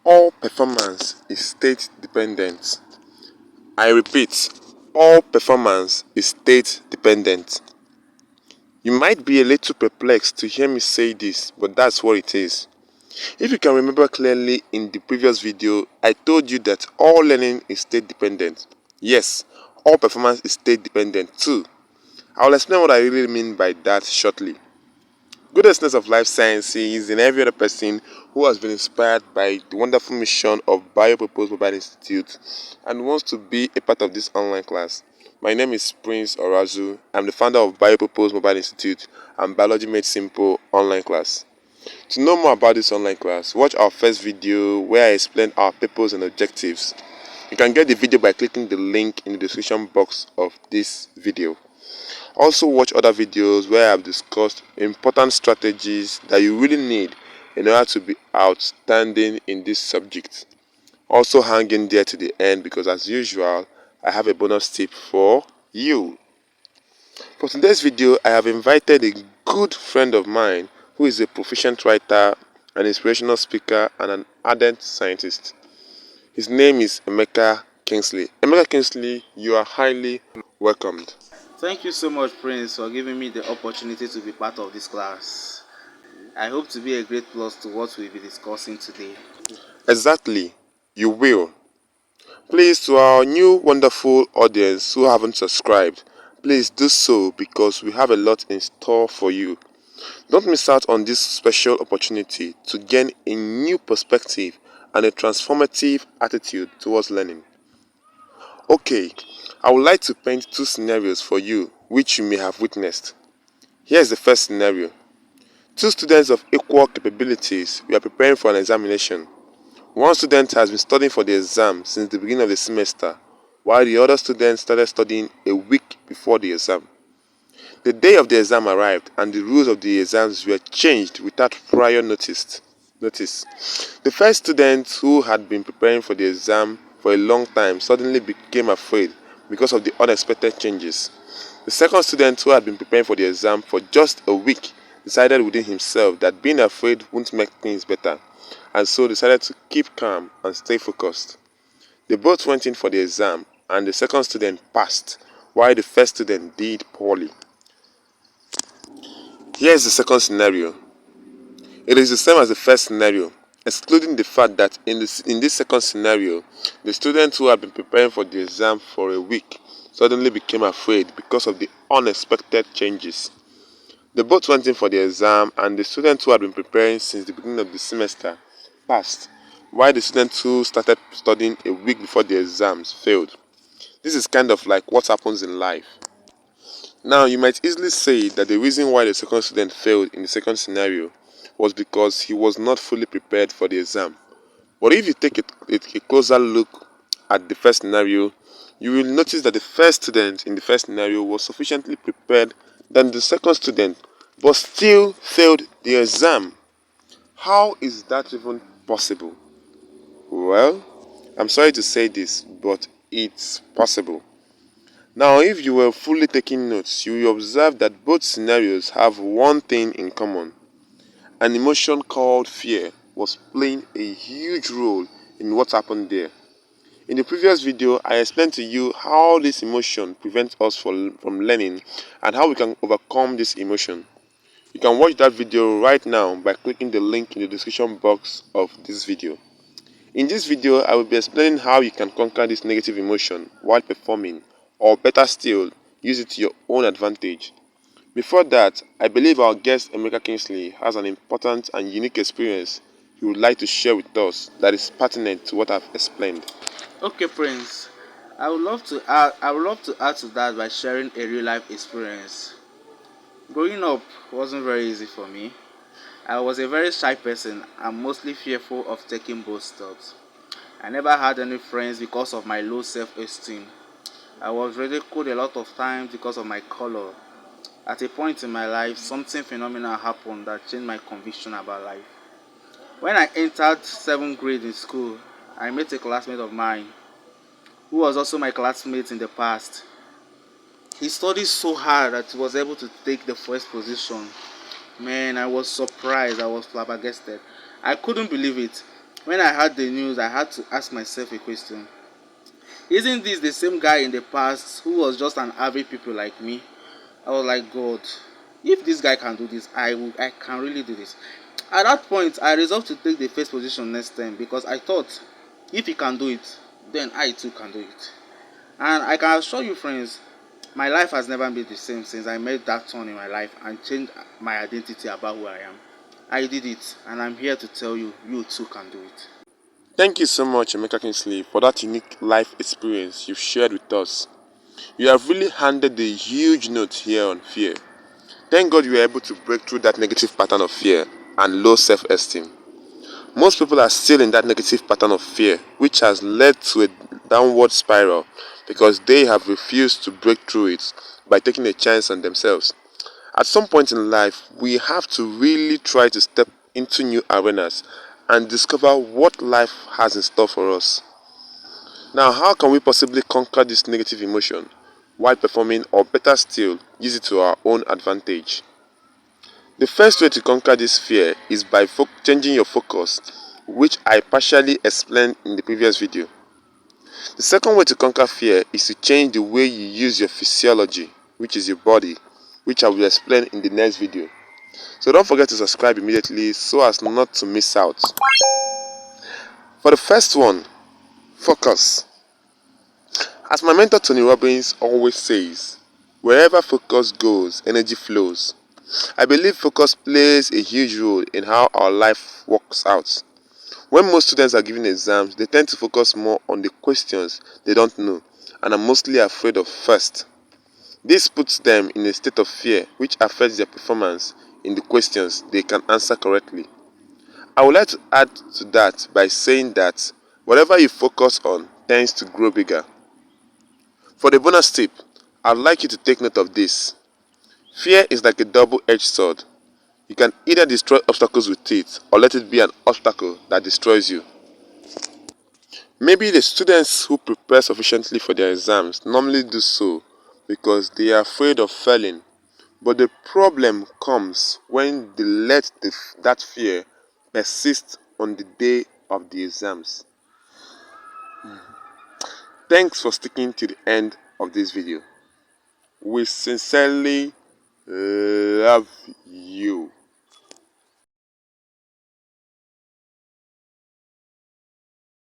All performance is state dependent. I repeat, all performance is state dependent. You might be a little perplexed to hear me say this, but that's what it is. If you can remember clearly in the previous video, I told you that all learning is state dependent. Yes, all performance is state dependent too. I will explain what I really mean by that shortly. Good listeners of life sciences and every other person who has been inspired by the wonderful mission of BioPurpose Mobile Institute and wants to be a part of this online class. My name is Prince Orazu. I'm the founder of BioPurpose Mobile Institute and Biology Made Simple online class. To know more about this online class, watch our first video where I explain our purpose and objectives. You can get the video by clicking the link in the description box of this video. Also watch other videos where I have discussed important strategies that you really need in order to be outstanding in this subject. Also hang in there to the end because as usual, I have a bonus tip for you. For today's video, I have invited a good friend of mine who is a proficient writer, an inspirational speaker, and an ardent scientist. His name is Emeka Kingsley. Emeka Kingsley, you are highly welcomed. Thank you so much, Prince, for giving me the opportunity to be part of this class. I hope to be a great plus to what we'll be discussing today. Exactly, you will. Please, to our new wonderful audience who haven't subscribed, please do so because we have a lot in store for you. Don't miss out on this special opportunity to gain a new perspective and a transformative attitude towards learning. Okay, I would like to paint two scenarios for you which you may have witnessed. Here's the first scenario. Two students of equal capabilities were preparing for an examination. One student has been studying for the exam since the beginning of the semester, while the other student started studying a week before the exam. The day of the exam arrived and the rules of the exams were changed without prior notice. The first student, who had been preparing for the exam for a long time, suddenly became afraid because of the unexpected changes. The second student, who had been preparing for the exam for just a week, decided within himself that being afraid wouldn't make things better, and so decided to keep calm and stay focused. They both went in for the exam, and the second student passed, while the first student did poorly. Here is the second scenario. It is the same as the first scenario, excluding the fact that in this second scenario, the student who had been preparing for the exam for a week suddenly became afraid because of the unexpected changes. They both went in for the exam, and the student who had been preparing since the beginning of the semester passed, while the student who started studying a week before the exams failed. This is kind of like what happens in life. Now, you might easily say that the reason why the second student failed in the second scenario was because he was not fully prepared for the exam. But if you take a closer look at the first scenario, you will notice that the first student in the first scenario was sufficiently prepared than the second student, but still failed the exam. How is that even possible? Well, I'm sorry to say this, but it's possible. Now, if you were fully taking notes, you will observe that both scenarios have one thing in common. An emotion called fear was playing a huge role in what happened there. In the previous video, I explained to you how this emotion prevents us from learning and how we can overcome this emotion. You can watch that video right now by clicking the link in the description box of this video. In this video, I will be explaining how you can conquer this negative emotion while performing, or better still, use it to your own advantage. Before that, I believe our guest Emeka Kingsley has an important and unique experience he would like to share with us that is pertinent to what I've explained. Okay, Prince. I would love to add to that by sharing a real life experience. Growing up wasn't very easy for me. I was a very shy person and mostly fearful of taking bold steps. I never had any friends because of my low self-esteem. I was ridiculed a lot of times because of my color. At a point in my life, something phenomenal happened that changed my conviction about life. When I entered 7th grade in school, I met a classmate of mine who was also my classmate in the past. He studied so hard that he was able to take the first position. Man, I was surprised. I was flabbergasted. I couldn't believe it. When I heard the news, I had to ask myself a question. Isn't this the same guy in the past who was just an average people like me? I was like, God, if this guy can do this, I can really do this. At that point, I resolved to take the first position next time because I thought if he can do it, then I too can do it. And I can assure you, friends, my life has never been the same since I made that turn in my life and changed my identity about who I am. I did it, and I'm here to tell you, you too can do it. Thank you so much, Emeka Kingsley, for that unique life experience you've shared with us. You have really handed a huge note here on fear. Thank God you were able to break through that negative pattern of fear and low self-esteem. Most people are still in that negative pattern of fear, which has led to a downward spiral because they have refused to break through it by taking a chance on themselves. At some point in life, we have to really try to step into new arenas and discover what life has in store for us. Now, how can we possibly conquer this negative emotion while performing, or better still, use it to our own advantage? The first way to conquer this fear is by changing your focus, which I partially explained in the previous video. The second way to conquer fear is to change the way you use your physiology, which is your body, which I will explain in the next video. So don't forget to subscribe immediately so as not to miss out. For the first one, focus. As my mentor Tony Robbins always says, wherever focus goes, energy flows. I believe focus plays a huge role in how our life works out. When most students are giving exams, they tend to focus more on the questions they don't know and are mostly afraid of first. This puts them in a state of fear which affects their performance in the questions they can answer correctly. I would like to add to that by saying that whatever you focus on tends to grow bigger. For the bonus tip, I'd like you to take note of this. Fear is like a double-edged sword. You can either destroy obstacles with it or let it be an obstacle that destroys you. Maybe the students who prepare sufficiently for their exams normally do so because they are afraid of failing. But the problem comes when they let that fear persist on the day of the exams. Thanks for sticking to the end of this video. We sincerely love you.